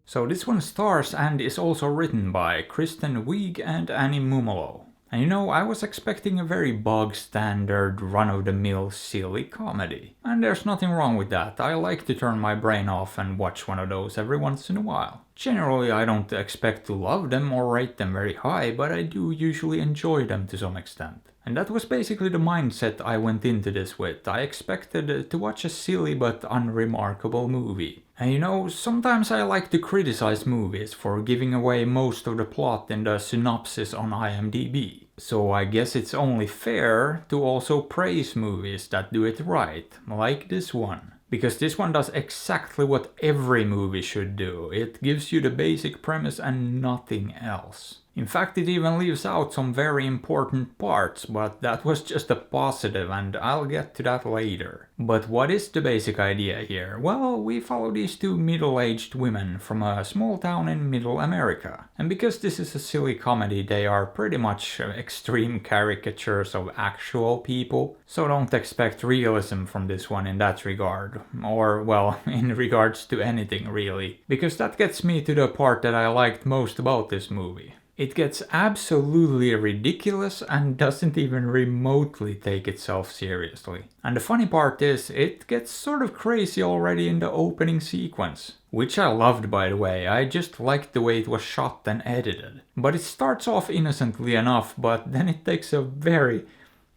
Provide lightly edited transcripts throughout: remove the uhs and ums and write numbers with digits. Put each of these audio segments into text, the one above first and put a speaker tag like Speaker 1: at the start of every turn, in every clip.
Speaker 1: So this one stars and is also written by Kristen, Wiig and Annie Mumolo. And you know, I was expecting a very bog standard, run-of-the-mill silly comedy. And there's nothing wrong with that. I like to turn my brain off and watch one of those every once in a while. Generally, I don't expect to love them or rate them very high, but I do usually enjoy them to some extent. And that was basically the mindset I went into this with. I expected to watch a silly but unremarkable movie. And you know, sometimes I like to criticize movies for giving away most of the plot in the synopsis on IMDb. So I guess it's only fair to also praise movies that do it right, like this one. Because this one does exactly what every movie should do. It gives you the basic premise and nothing else. In fact, it even leaves out some very important parts, but that was just a positive and I'll get to that later. But what is the basic idea here? Well, we follow these two middle-aged women from a small town in Middle America. And because this is a silly comedy, they are pretty much extreme caricatures of actual people. So don't expect realism from this one in that regard. Or, well, in regards to anything really. Because that gets me to the part that I liked most about this movie. It gets absolutely ridiculous and doesn't even remotely take itself seriously. And the funny part is, it gets sort of crazy already in the opening sequence. Which I loved, by the way. I just liked the way it was shot and edited. But it starts off innocently enough, but then it takes a very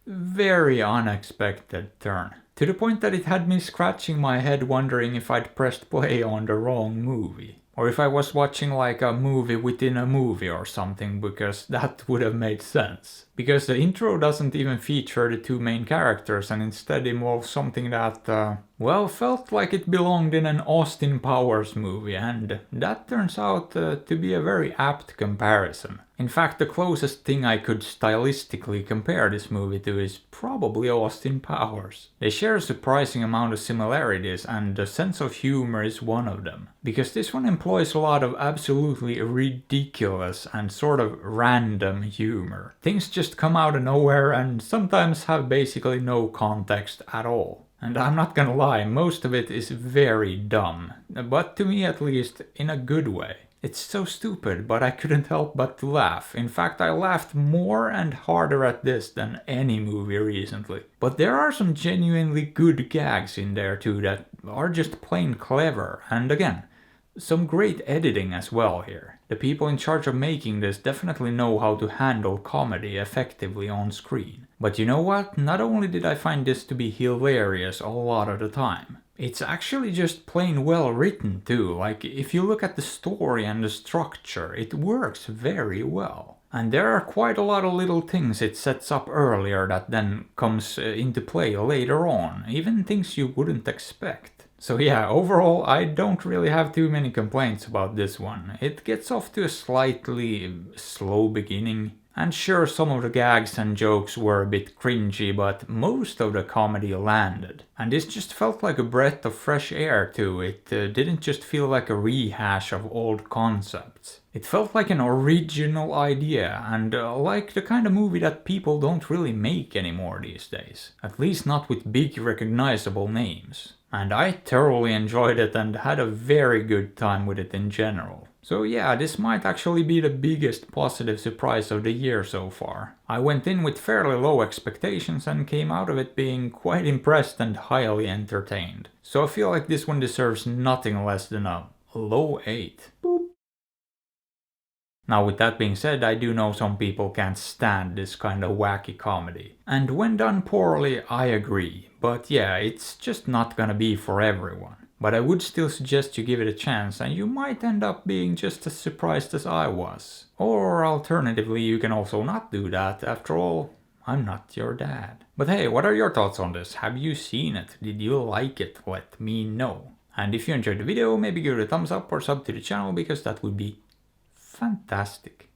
Speaker 1: unexpected turn. To the point that it had me scratching my head wondering if I'd pressed play on the wrong movie. Or if I was watching like a movie within a movie or something, because that would have made sense. Because the intro doesn't even feature the two main characters and instead involves something that, well, felt like it belonged in an Austin Powers movie, and that turns out to be a very apt comparison. In fact, the closest thing I could stylistically compare this movie to is probably Austin Powers. They share a surprising amount of similarities, and the sense of humor is one of them. Because this one employs a lot of absolutely ridiculous and sort of random humor. Things just come out of nowhere and sometimes have basically no context at all. And I'm not gonna lie, most of it is very dumb. But to me at least, in a good way. It's so stupid, but I couldn't help but to laugh. In fact, I laughed more and harder at this than any movie recently. But there are some genuinely good gags in there too that are just plain clever. And again, some great editing as well here. The people in charge of making this definitely know how to handle comedy effectively on screen. But you know what? Not only did I find this to be hilarious a lot of the time, it's actually just plain well written too. Like, if you look at the story and the structure, it works very well. And there are quite a lot of little things it sets up earlier that then comes into play later on, even things you wouldn't expect. So yeah, overall I don't really have too many complaints about this one. It gets off to a slightly slow beginning. And sure, some of the gags and jokes were a bit cringy, but most of the comedy landed. And this just felt like a breath of fresh air too. It didn't just feel like a rehash of old concepts. It felt like an original idea, and like the kind of movie that people don't really make anymore these days. At least not with big recognizable names. And I thoroughly enjoyed it and had a very good time with it in general. So yeah, this might actually be the biggest positive surprise of the year so far. I went in with fairly low expectations and came out of it being quite impressed and highly entertained. So I feel like this one deserves nothing less than a low 8. Boop. Now with that being said, I do know some people can't stand this kind of wacky comedy. And when done poorly, I agree. But yeah, it's just not gonna be for everyone. But I would still suggest you give it a chance and you might end up being just as surprised as I was. Or alternatively, you can also not do that. After all, I'm not your dad. But hey, what are your thoughts on this? Have you seen it? Did you like it? Let me know. And if you enjoyed the video, maybe give it a thumbs up or sub to the channel because that would be fantastic.